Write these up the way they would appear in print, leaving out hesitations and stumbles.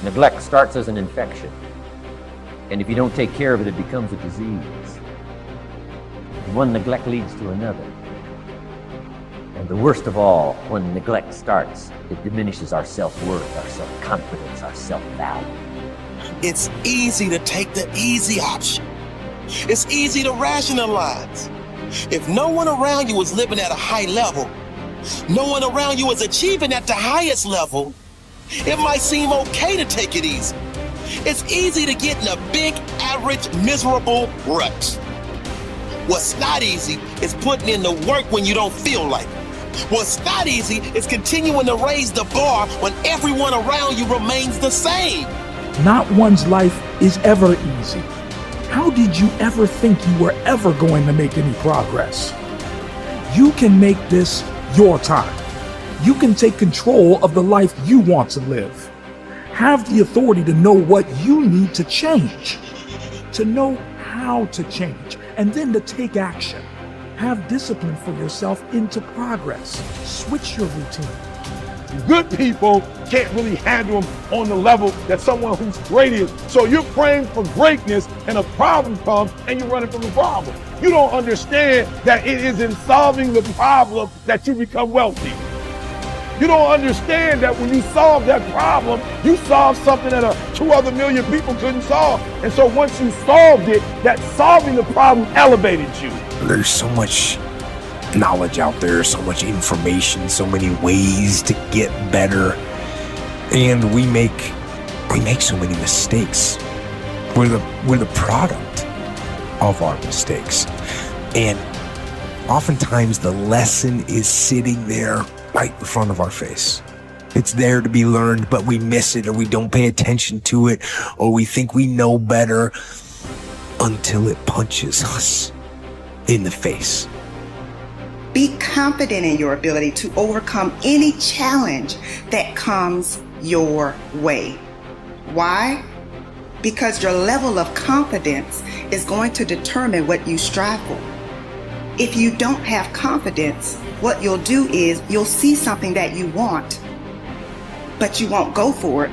Neglect starts as an infection, and if you don't take care of it, it becomes a disease. And one neglect leads to another. And the worst of all, when neglect starts, it diminishes our self-worth, our self-confidence, our self-value. It's easy to take the easy option. It's easy to rationalize. If no one around you is living at a high level, no one around you is achieving at the highest level, it might seem okay to take it easy. It's easy to get in a big, average, miserable rut. What's not easy is putting in the work when you don't feel like it. What's not easy is continuing to raise the bar when everyone around you remains the same. Not one's life is ever easy. How did you ever think you were ever going to make any progress? You can make this your time. You can take control of the life you want to live. Have the authority to know what you need to change, to know how to change, and then to take action. Have discipline for yourself into progress. Switch your routine. Good people can't really handle them on the level that someone who's great is. So you're praying for greatness and a problem comes and you're running from the problem. You don't understand that it is in solving the problem that you become wealthy. You don't understand that when you solve that problem, you solve something that 2 other million people couldn't solve. And so once you solved it, that solving the problem elevated you. There's so much knowledge out there, so much information, so many ways to get better. And we make so many mistakes. We're the product of our mistakes. And oftentimes the lesson is sitting there right in front of our face. It's there to be learned, but we miss it, or we don't pay attention to it, or we think we know better until it punches us in the face. Be confident in your ability to overcome any challenge that comes your way. Why? Because your level of confidence is going to determine what you strive for. If you don't have confidence, what you'll do is you'll see something that you want, but you won't go for it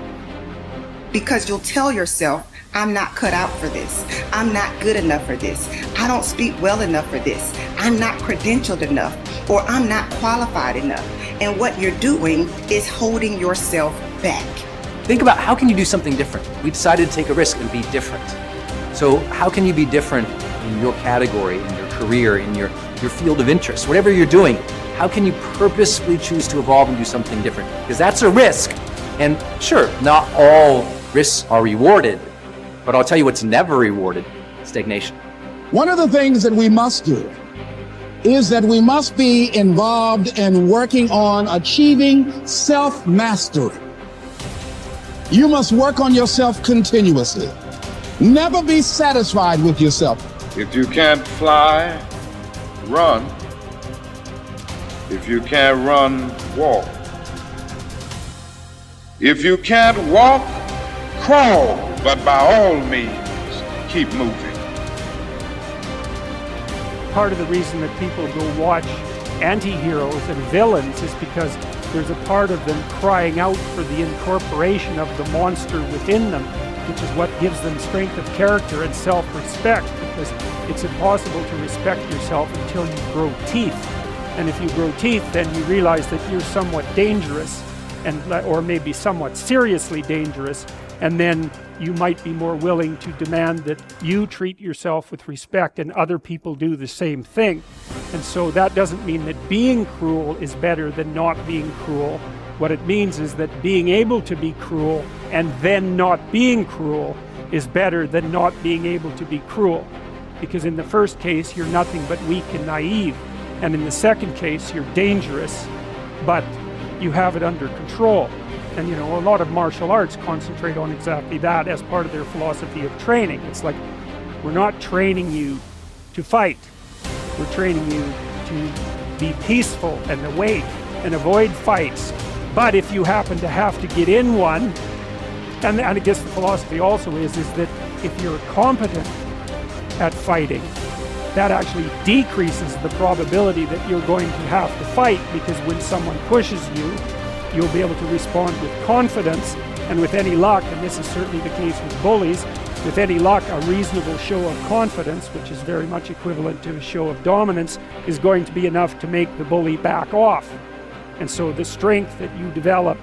because you'll tell yourself, I'm not cut out for this. I'm not good enough for this. I don't speak well enough for this. I'm not credentialed enough, or I'm not qualified enough. And what you're doing is holding yourself back. Think about how can you do something different? We decided to take a risk and be different. So how can you be different in your category, in your career, in your field of interest, whatever you're doing? How can you purposefully choose to evolve and do something different? Because that's a risk. And sure, not all risks are rewarded, but I'll tell you what's never rewarded: stagnation. One of the things that we must do is that we must be involved in working on achieving self-mastery. You must work on yourself continuously. Never be satisfied with yourself. If you can't fly, run. If you can't run, walk. If you can't walk, crawl. But by all means, keep moving. Part of the reason that people go watch anti-heroes and villains is because there's a part of them crying out for the incorporation of the monster within them, which is what gives them strength of character and self-respect, because it's impossible to respect yourself until you grow teeth. And if you grow teeth, then you realize that you're somewhat dangerous, or maybe somewhat seriously dangerous, and then you might be more willing to demand that you treat yourself with respect and other people do the same thing. And so that doesn't mean that being cruel is better than not being cruel. What it means is that being able to be cruel and then not being cruel is better than not being able to be cruel. Because in the first case, you're nothing but weak and naive. And in the second case, you're dangerous, but you have it under control. And a lot of martial arts concentrate on exactly that as part of their philosophy of training. It's like, we're not training you to fight. We're training you to be peaceful and awake and avoid fights. But if you happen to have to get in one, and I guess the philosophy also is that if you're competent at fighting, that actually decreases the probability that you're going to have to fight, because when someone pushes you, you'll be able to respond with confidence, and with any luck, and this is certainly the case with bullies, with any luck, a reasonable show of confidence, which is very much equivalent to a show of dominance, is going to be enough to make the bully back off. And so the strength that you develop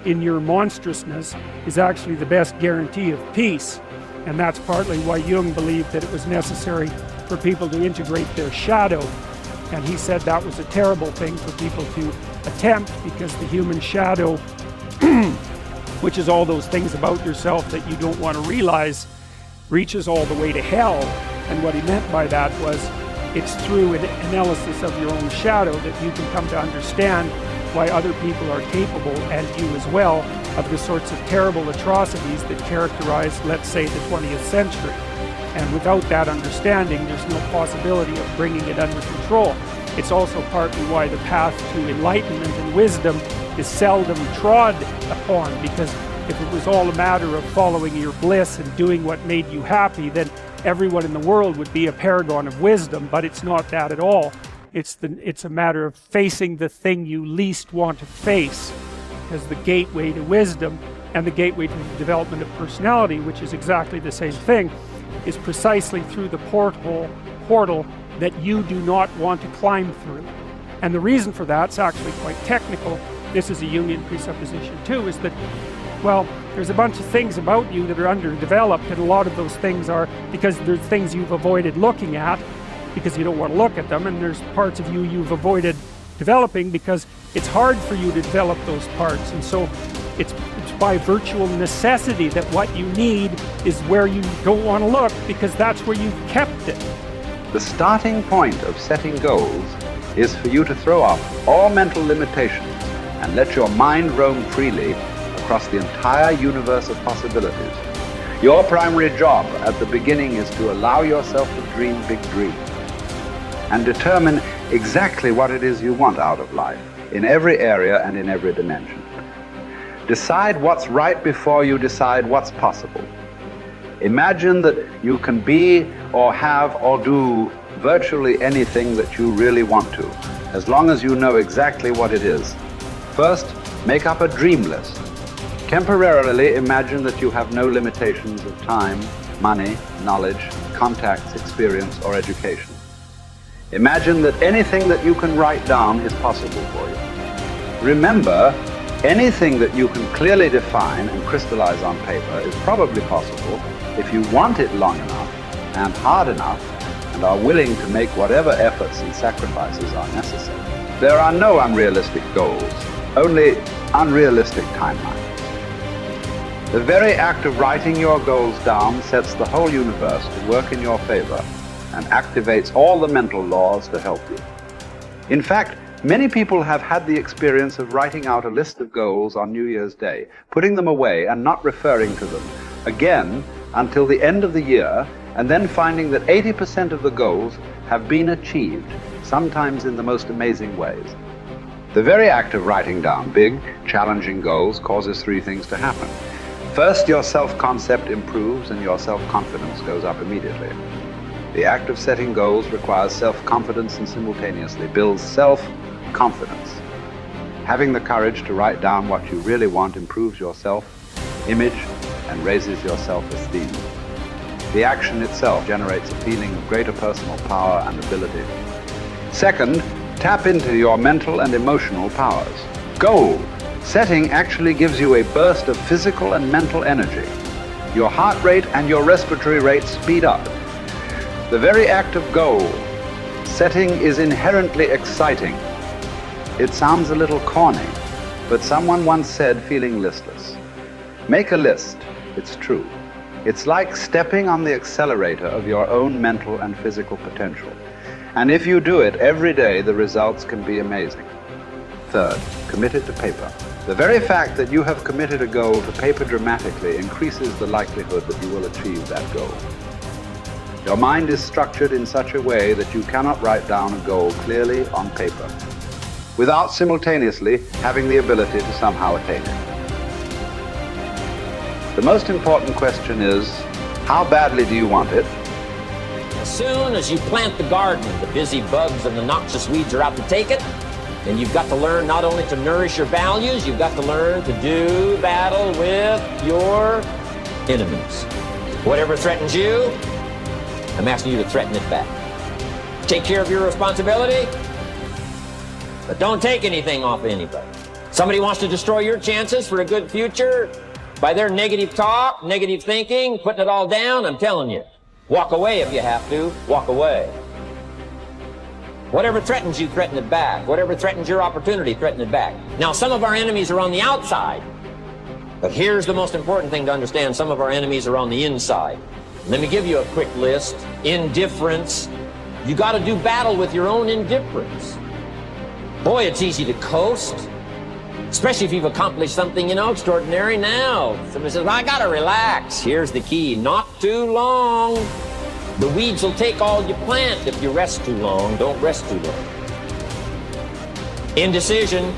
in your monstrousness is actually the best guarantee of peace. And that's partly why Jung believed that it was necessary for people to integrate their shadow. And he said that was a terrible thing for people to attempt, because the human shadow, which is all those things about yourself that you don't want to realize, reaches all the way to hell. And what he meant by that was, it's through an analysis of your own shadow that you can come to understand why other people are capable, and you as well, of the sorts of terrible atrocities that characterize, let's say, the 20th century. And without that understanding, there's no possibility of bringing it under control. It's also partly why the path to enlightenment and wisdom is seldom trod upon, because if it was all a matter of following your bliss and doing what made you happy, then everyone in the world would be a paragon of wisdom. But it's not that at all. It's a matter of facing the thing you least want to face as the gateway to wisdom, and the gateway to the development of personality, which is exactly the same thing, is precisely through the portal that you do not want to climb through. And the reason for that's actually quite technical. This is a Jungian presupposition too, is that, well, there's a bunch of things about you that are underdeveloped, and a lot of those things are because there's things you've avoided looking at because you don't want to look at them, and there's parts of you you've avoided developing because it's hard for you to develop those parts. And so it's by virtual necessity that what you need is where you don't want to look, because that's where you've kept it. The starting point of setting goals is for you to throw off all mental limitations and let your mind roam freely across the entire universe of possibilities. Your primary job at the beginning is to allow yourself to dream big dreams and determine exactly what it is you want out of life, in every area and in every dimension. Decide what's right before you decide what's possible. Imagine that you can be or have or do virtually anything that you really want to, as long as you know exactly what it is. First, make up a dream list. Temporarily imagine that you have no limitations of time, money, knowledge, contacts, experience, or education. Imagine that anything that you can write down is possible for you. Remember, anything that you can clearly define and crystallize on paper is probably possible if you want it long enough and hard enough and are willing to make whatever efforts and sacrifices are necessary. There are no unrealistic goals, only unrealistic timelines. The very act of writing your goals down sets the whole universe to work in your favor and activates all the mental laws to help you. In fact, many people have had the experience of writing out a list of goals on New Year's Day, putting them away and not referring to them again until the end of the year, and then finding that 80% of the goals have been achieved, sometimes in the most amazing ways. The very act of writing down big, challenging goals causes three things to happen. First, your self-concept improves and your self-confidence goes up immediately. The act of setting goals requires self-confidence and simultaneously builds self-confidence. Having the courage to write down what you really want improves your self-image and raises your self-esteem. The action itself generates a feeling of greater personal power and ability. Second, tap into your mental and emotional powers. Goal setting actually gives you a burst of physical and mental energy. Your heart rate and your respiratory rate speed up. The very act of goal setting is inherently exciting. It sounds a little corny, but someone once said, feeling listless. Make a list, it's true. It's like stepping on the accelerator of your own mental and physical potential. And if you do it every day, the results can be amazing. Third, commit it to paper. The very fact that you have committed a goal to paper dramatically increases the likelihood that you will achieve that goal. Your mind is structured in such a way that you cannot write down a goal clearly on paper without simultaneously having the ability to somehow attain it. The most important question is, how badly do you want it? As soon as you plant the garden, the busy bugs and the noxious weeds are out to take it. And you've got to learn not only to nourish your values, you've got to learn to do battle with your enemies. Whatever threatens you, I'm asking you to threaten it back. Take care of your responsibility, but don't take anything off of anybody. Somebody wants to destroy your chances for a good future by their negative talk, negative thinking, putting it all down. I'm telling you, walk away if you have to. Walk away. Whatever threatens you, threaten it back. Whatever threatens your opportunity, threaten it back. Now, some of our enemies are on the outside, but here's the most important thing to understand. Some of our enemies are on the inside. Let me give you a quick list. Indifference. You got to do battle with your own indifference. Boy, it's easy to coast, especially if you've accomplished something, extraordinary. Now, somebody says, I got to relax. Here's the key. Not too long. The weeds will take all you plant if you rest too long. Don't rest too long. Indecision.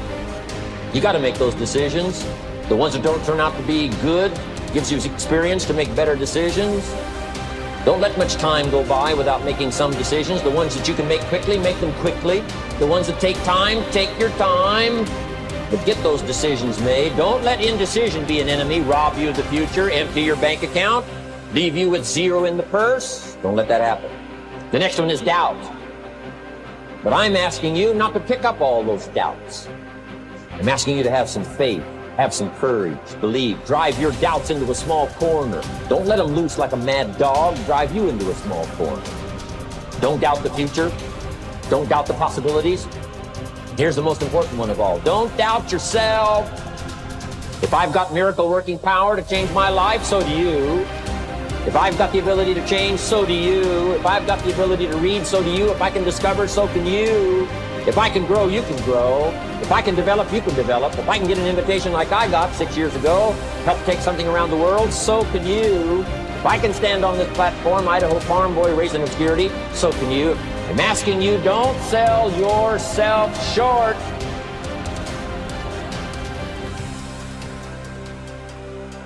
You got to make those decisions. The ones that don't turn out to be good gives you experience to make better decisions. Don't let much time go by without making some decisions. The ones that you can make quickly, make them quickly. The ones that take time, take your time. But get those decisions made. Don't let indecision be an enemy, rob you of the future, empty your bank account, leave you with zero in the purse. Don't let that happen. The next one is doubt. But I'm asking you not to pick up all those doubts. I'm asking you to have some faith, have some courage, believe. Drive your doubts into a small corner. Don't let them loose like a mad dog. Drive you into a small corner. Don't doubt the future. Don't doubt the possibilities. Here's the most important one of all. Don't doubt yourself. If I've got miracle working power to change my life, so do you. If I've got the ability to change, so do you. If I've got the ability to read, so do you. If I can discover, so can you. If I can grow, you can grow. If I can develop, you can develop. If I can get an invitation like I got 6 years ago, help take something around the world, so can you. If I can stand on this platform, Idaho farm boy raised in obscurity, so can you. I'm asking you, don't sell yourself short.